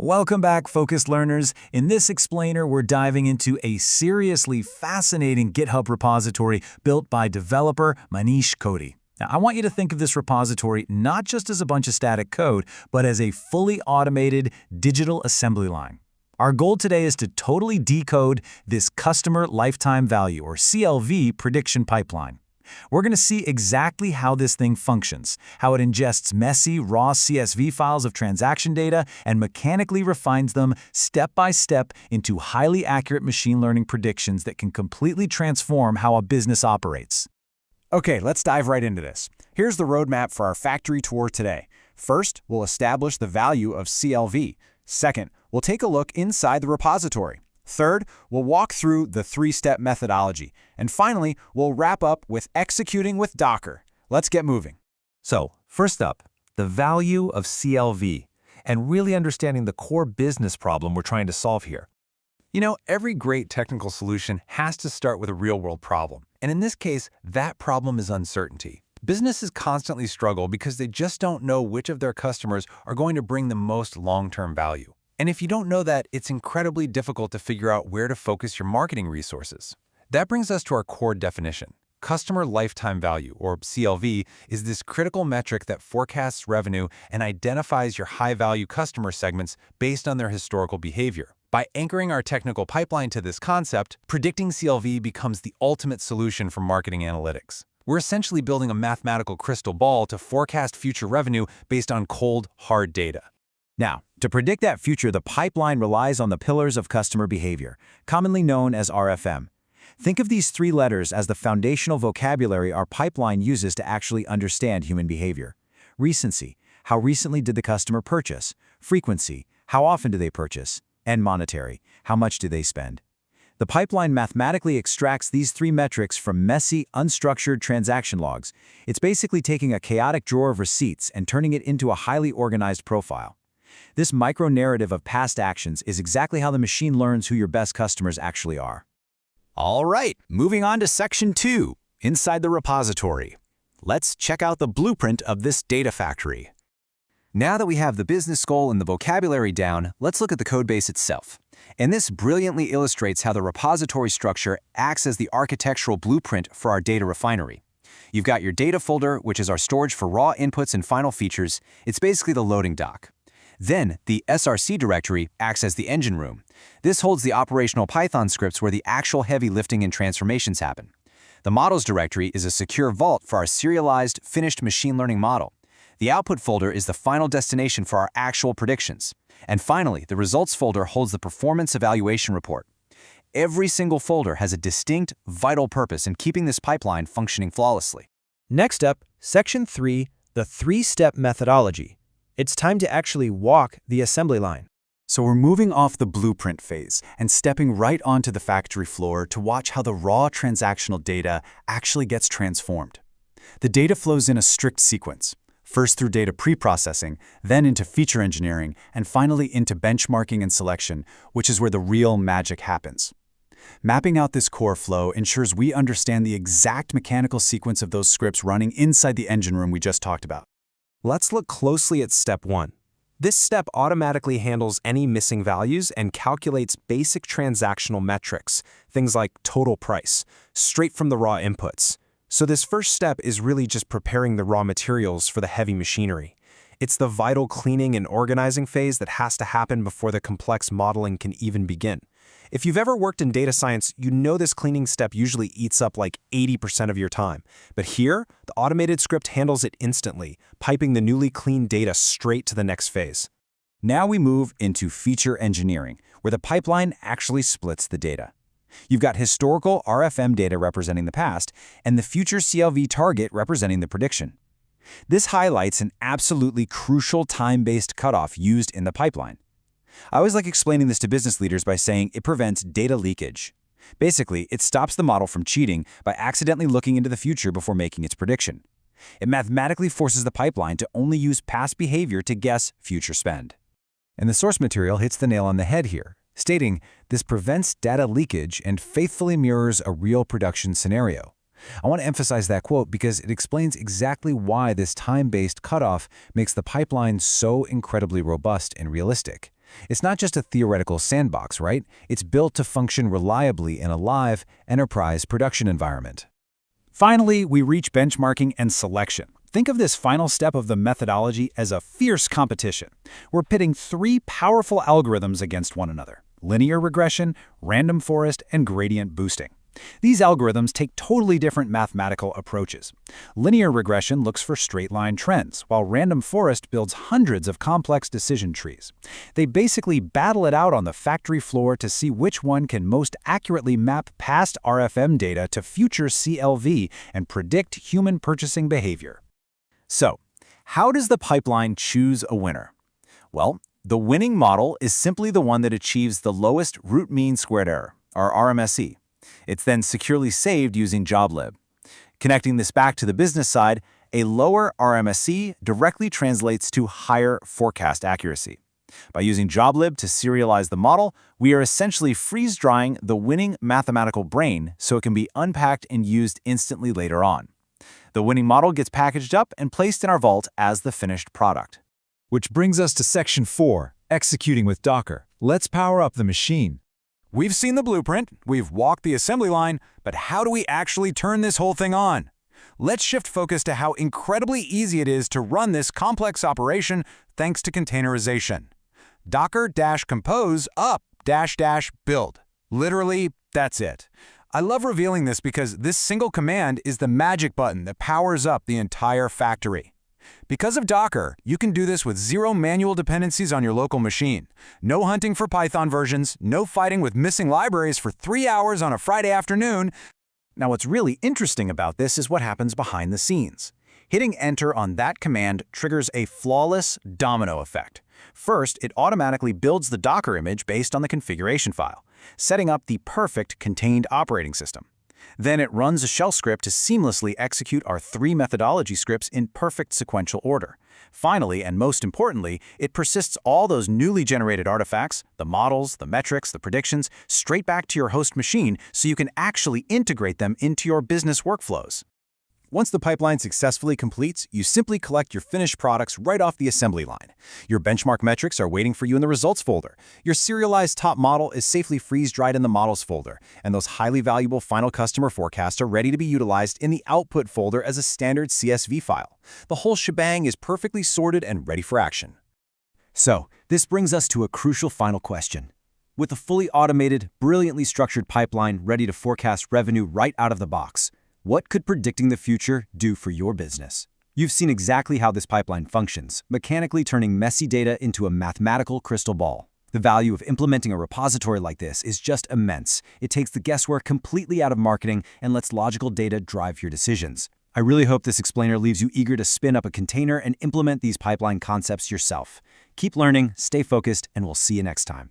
Welcome back, focused learners. In this explainer, we're diving into a seriously fascinating GitHub repository built by developer Manish Koti. Now, I want you to think of this repository not just as a bunch of static code, but as a fully automated digital assembly line. Our goal today is to totally decode this customer lifetime value, or CLV prediction pipeline. We're going to see exactly how this thing functions, how it ingests messy, raw CSV files of transaction data and mechanically refines them step by step into highly accurate machine learning predictions that can completely transform how a business operates. Okay, let's dive right into this. Here's the roadmap for our factory tour today. First, we'll establish the value of CLV. Second, we'll take a look inside the repository. Third, we'll walk through the three-step methodology. And finally, we'll wrap up with executing with Docker. Let's get moving. So, first up, the value of CLV, and really understanding the core business problem we're trying to solve here. You know, every great technical solution has to start with a real-world problem. And in this case, that problem is uncertainty. Businesses constantly struggle because they just don't know which of their customers are going to bring the most long-term value. And if you don't know that, it's incredibly difficult to figure out where to focus your marketing resources. That brings us to our core definition. Customer lifetime value, or CLV, is this critical metric that forecasts revenue and identifies your high-value customer segments based on their historical behavior. By anchoring our technical pipeline to this concept, predicting CLV becomes the ultimate solution for marketing analytics. We're essentially building a mathematical crystal ball to forecast future revenue based on cold, hard data. Now, to predict that future, the pipeline relies on the pillars of customer behavior, commonly known as RFM. Think of these three letters as the foundational vocabulary our pipeline uses to actually understand human behavior. Recency, how recently did the customer purchase? Frequency, how often do they purchase? And monetary, how much do they spend? The pipeline mathematically extracts these three metrics from messy, unstructured transaction logs. It's basically taking a chaotic drawer of receipts and turning it into a highly organized profile. This micro-narrative of past actions is exactly how the machine learns who your best customers actually are. All right, moving on to Section 2, inside the repository. Let's check out the blueprint of this data factory. Now that we have the business goal and the vocabulary down, let's look at the codebase itself. And this brilliantly illustrates how the repository structure acts as the architectural blueprint for our data refinery. You've got your data folder, which is our storage for raw inputs and final features. It's basically the loading dock. Then, the SRC directory acts as the engine room. This holds the operational Python scripts where the actual heavy lifting and transformations happen. The models directory is a secure vault for our serialized, finished machine learning model. The output folder is the final destination for our actual predictions. And finally, the results folder holds the performance evaluation report. Every single folder has a distinct, vital purpose in keeping this pipeline functioning flawlessly. Next up, Section 3, the three-step methodology. It's time to actually walk the assembly line. So we're moving off the blueprint phase and stepping right onto the factory floor to watch how the raw transactional data actually gets transformed. The data flows in a strict sequence, first through data pre-processing, then into feature engineering, and finally into benchmarking and selection, which is where the real magic happens. Mapping out this core flow ensures we understand the exact mechanical sequence of those scripts running inside the engine room we just talked about. Let's look closely at Step 1. This step automatically handles any missing values and calculates basic transactional metrics, things like total price, straight from the raw inputs. So this first step is really just preparing the raw materials for the heavy machinery. It's the vital cleaning and organizing phase that has to happen before the complex modeling can even begin. If you've ever worked in data science, you know this cleaning step usually eats up like 80% of your time. But here, the automated script handles it instantly, piping the newly cleaned data straight to the next phase. Now we move into feature engineering, where the pipeline actually splits the data. You've got historical RFM data representing the past, and the future CLV target representing the prediction. This highlights an absolutely crucial time-based cutoff used in the pipeline. I always like explaining this to business leaders by saying it prevents data leakage. Basically, it stops the model from cheating by accidentally looking into the future before making its prediction. It mathematically forces the pipeline to only use past behavior to guess future spend. And the source material hits the nail on the head here, stating this prevents data leakage and faithfully mirrors a real production scenario. I want to emphasize that quote because it explains exactly why this time-based cutoff makes the pipeline so incredibly robust and realistic. It's not just a theoretical sandbox, right? It's built to function reliably in a live, enterprise production environment. Finally, we reach benchmarking and selection. Think of this final step of the methodology as a fierce competition. We're pitting three powerful algorithms against one another: linear regression, random forest, and gradient boosting. These algorithms take totally different mathematical approaches. Linear regression looks for straight-line trends, while random forest builds hundreds of complex decision trees. They basically battle it out on the factory floor to see which one can most accurately map past RFM data to future CLV and predict human purchasing behavior. So, how does the pipeline choose a winner? Well, the winning model is simply the one that achieves the lowest root mean squared error, or RMSE. It's then securely saved using JobLib. Connecting this back to the business side, a lower RMSE directly translates to higher forecast accuracy. By using JobLib to serialize the model, we are essentially freeze-drying the winning mathematical brain so it can be unpacked and used instantly later on. The winning model gets packaged up and placed in our vault as the finished product. Which brings us to Section 4, Executing with Docker. Let's power up the machine. We've seen the blueprint, we've walked the assembly line, but how do we actually turn this whole thing on? Let's shift focus to how incredibly easy it is to run this complex operation thanks to containerization. Docker-compose up-build. Literally, that's it. I love revealing this because this single command is the magic button that powers up the entire factory. Because of Docker, you can do this with zero manual dependencies on your local machine. No hunting for Python versions, no fighting with missing libraries for 3 hours on a Friday afternoon. Now, what's really interesting about this is what happens behind the scenes. Hitting Enter on that command triggers a flawless domino effect. First, it automatically builds the Docker image based on the configuration file, setting up the perfect contained operating system. Then it runs a shell script to seamlessly execute our 3 methodology scripts in perfect sequential order. Finally, and most importantly, it persists all those newly generated artifacts, the models, the metrics, the predictions, straight back to your host machine so you can actually integrate them into your business workflows. Once the pipeline successfully completes, you simply collect your finished products right off the assembly line. Your benchmark metrics are waiting for you in the results folder. Your serialized top model is safely freeze-dried in the models folder, and those highly valuable final customer forecasts are ready to be utilized in the output folder as a standard CSV file. The whole shebang is perfectly sorted and ready for action. So, this brings us to a crucial final question. With a fully automated, brilliantly structured pipeline ready to forecast revenue right out of the box, what could predicting the future do for your business? You've seen exactly how this pipeline functions, mechanically turning messy data into a mathematical crystal ball. The value of implementing a repository like this is just immense. It takes the guesswork completely out of marketing and lets logical data drive your decisions. I really hope this explainer leaves you eager to spin up a container and implement these pipeline concepts yourself. Keep learning, stay focused, and we'll see you next time.